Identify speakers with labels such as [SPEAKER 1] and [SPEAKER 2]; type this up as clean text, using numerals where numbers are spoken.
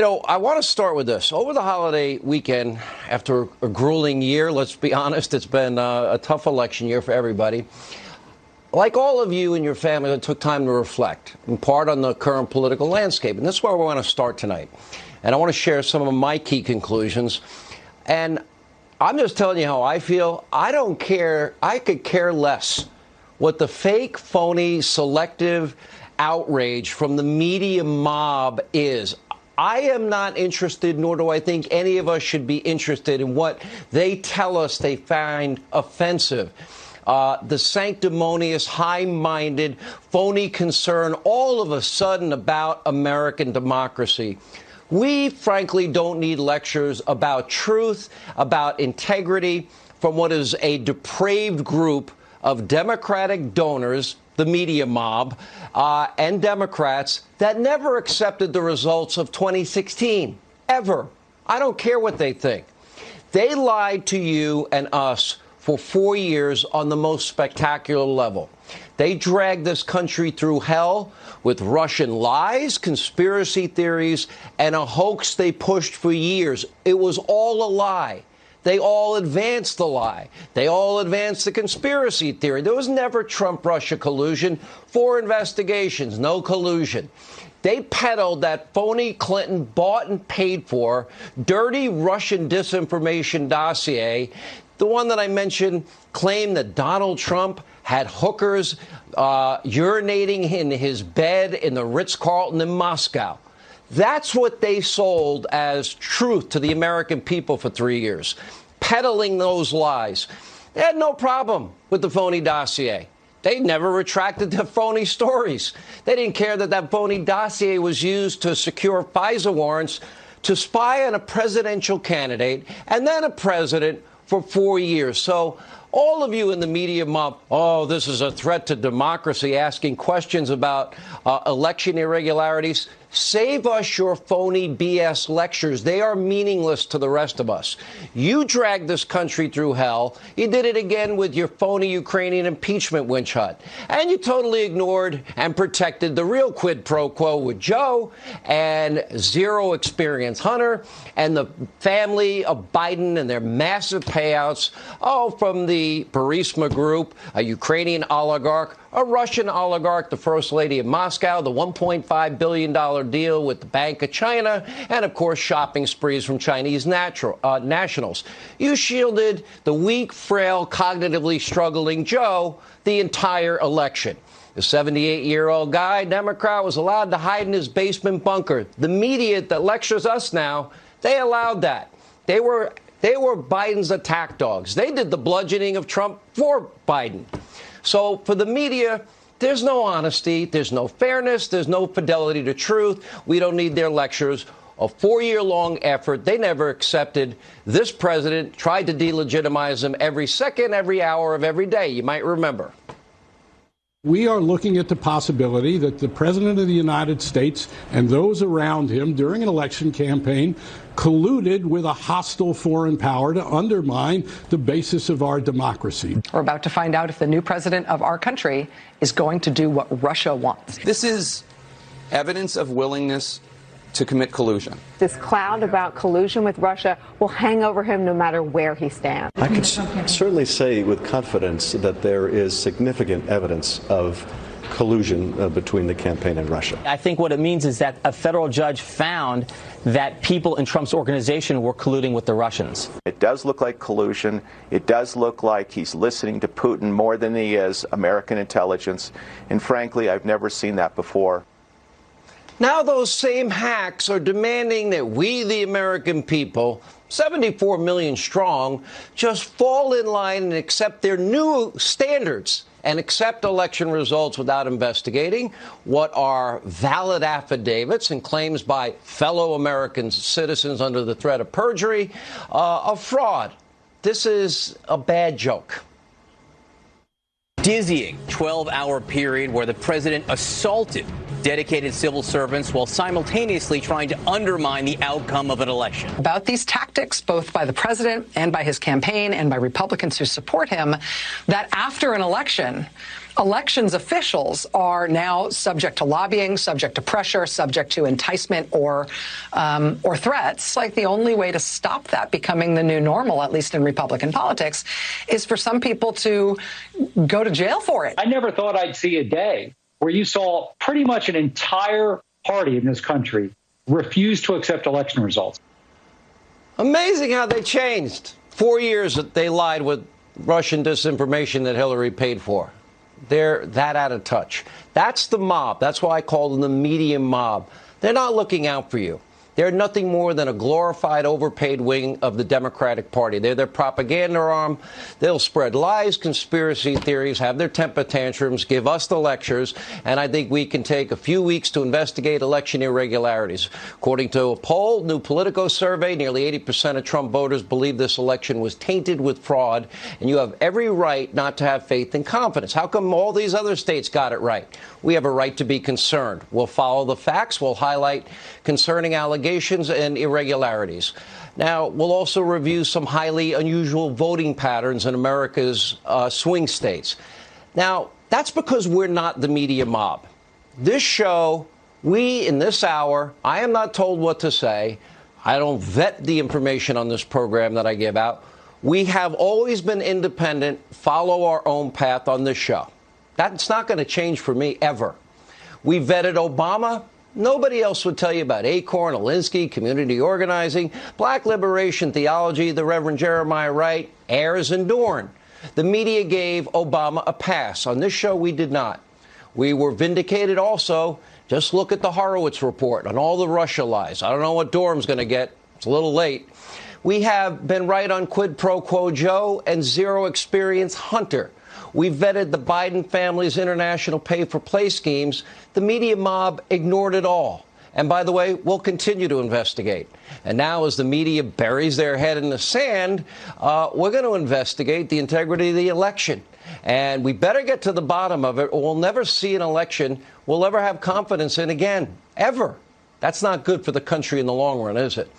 [SPEAKER 1] I want to start with this. Over the holiday weekend, after a grueling year, let's be honest, it's been a tough election year for everybody. Like all of you and your family, it took time to reflect, in part on the current political landscape. And this is where we want to start tonight. And I want to share some of my key conclusions. And I'm just telling you how I feel. I don't care. I could care less what the fake, phony, selective outrage from the media mob is. I am not interested, nor do I think any of us should be interested in what they tell us they find offensive. The sanctimonious, high-minded, phony concern all of a sudden about American democracy. We, frankly, don't need lectures about truth, about integrity from what is a depraved group of Democratic donors, the media mob, and Democrats that never accepted the results of 2016, ever. I don't care what they think. They lied to you and us for 4 years on the most spectacular level. They dragged this country through hell with Russian lies, conspiracy theories, and a hoax they pushed for years. It was all a lie. They all advanced the lie. They all advanced the conspiracy theory. There was never Trump-Russia collusion. 4 investigations, no collusion. They peddled that phony Clinton bought and paid for dirty Russian disinformation dossier. The one that I mentioned claimed that Donald Trump had hookers urinating in his bed in the Ritz-Carlton in Moscow. That's what they sold as truth to the American people for 3 years, peddling those lies. They had no problem with the phony dossier. They never retracted their phony stories. They didn't care that that phony dossier was used to secure FISA warrants to spy on a presidential candidate and then a president for 4 years. So all of you in the media mob, oh, this is a threat to democracy, asking questions about election irregularities. Save us your phony BS lectures. They are meaningless to the rest of us. You dragged this country through hell. You did it again with your phony Ukrainian impeachment witch hunt. And you totally ignored and protected the real quid pro quo with Joe and zero experience Hunter and the family of Biden and their massive payouts, from the Burisma Group, a Ukrainian oligarch, a Russian oligarch, the First Lady of Moscow, the $1.5 billion deal with the Bank of China, and, of course, shopping sprees from Chinese nationals. You shielded the weak, frail, cognitively struggling Joe the entire election. The 78-year-old guy, Democrat, was allowed to hide in his basement bunker. The media that lectures us now, they allowed that. They were Biden's attack dogs. They did the bludgeoning of Trump for Biden. So for the media, there's no honesty, there's no fairness, there's no fidelity to truth. We don't need their lectures. A 4-year-long effort. They never accepted this president, tried to delegitimize him every second, every hour of every day. You might remember.
[SPEAKER 2] We are looking at the possibility that the President of the United States and those around him during an election campaign colluded with a hostile foreign power to undermine the basis of our democracy.
[SPEAKER 3] We're about to find out if the new president of our country is going to do what Russia wants.
[SPEAKER 4] This is evidence of willingness to commit collusion.
[SPEAKER 5] This cloud about collusion with Russia will hang over him no matter where he stands.
[SPEAKER 6] I can certainly say with confidence that there is significant evidence of collusion between the campaign and Russia.
[SPEAKER 7] I think what it means is that a federal judge found that people in Trump's organization were colluding with the Russians.
[SPEAKER 8] It does look like collusion. It does look like he's listening to Putin more than he is American intelligence. And frankly, I've never seen that before.
[SPEAKER 1] Now those same hacks are demanding that we, the American people, 74 million strong, just fall in line and accept their new standards and accept election results without investigating what are valid affidavits and claims by fellow American citizens under the threat of perjury of fraud. This is a bad joke.
[SPEAKER 7] Dizzying 12-hour period where the president assaulted dedicated civil servants while simultaneously trying to undermine the outcome of an election.
[SPEAKER 3] About these tactics, both by the president and by his campaign and by Republicans who support him, that after an election, Elections officials are now subject to lobbying, subject to pressure, subject to enticement or threats. Like the only way to stop that becoming the new normal, at least in Republican politics, is for some people to go to jail for it.
[SPEAKER 9] I never thought I'd see a day where you saw pretty much an entire party in this country refuse to accept election results.
[SPEAKER 1] Amazing how they changed. 4 years that they lied with Russian disinformation that Hillary paid for. They're that out of touch. That's the mob. That's why I call them the media mob. They're not looking out for you. They're nothing more than a glorified, overpaid wing of the Democratic Party. They're their propaganda arm. They'll spread lies, conspiracy theories, have their temper tantrums, give us the lectures, and I think we can take a few weeks to investigate election irregularities. According to a poll, New Politico survey, nearly 80% of Trump voters believe this election was tainted with fraud, and you have every right not to have faith and confidence. How come all these other states got it right? We have a right to be concerned. We'll follow the facts. We'll highlight concerning allegations and irregularities. Now, we'll also review some highly unusual voting patterns in America's swing states. Now, that's because we're not the media mob. This show, in this hour, I am not told what to say. I don't vet the information on this program that I give out. We have always been independent, follow our own path on this show. That's not going to change for me, ever. We vetted Obama. Nobody else would tell you about Acorn, Alinsky, community organizing, black liberation theology, the Reverend Jeremiah Wright, Ayers, and Dorn. The media gave Obama a pass. On this show, we did not. We were vindicated also. Just look at the Horowitz report on all the Russia lies. I don't know what Durham's going to get. It's a little late. We have been right on quid pro quo Joe and zero experience Hunter. We vetted the Biden family's international pay-for-play schemes. The media mob ignored it all. And by the way, we'll continue to investigate. And now as the media buries their head in the sand, we're going to investigate the integrity of the election. And we better get to the bottom of it, or we'll never see an election we'll ever have confidence in again, ever. That's not good for the country in the long run, is it?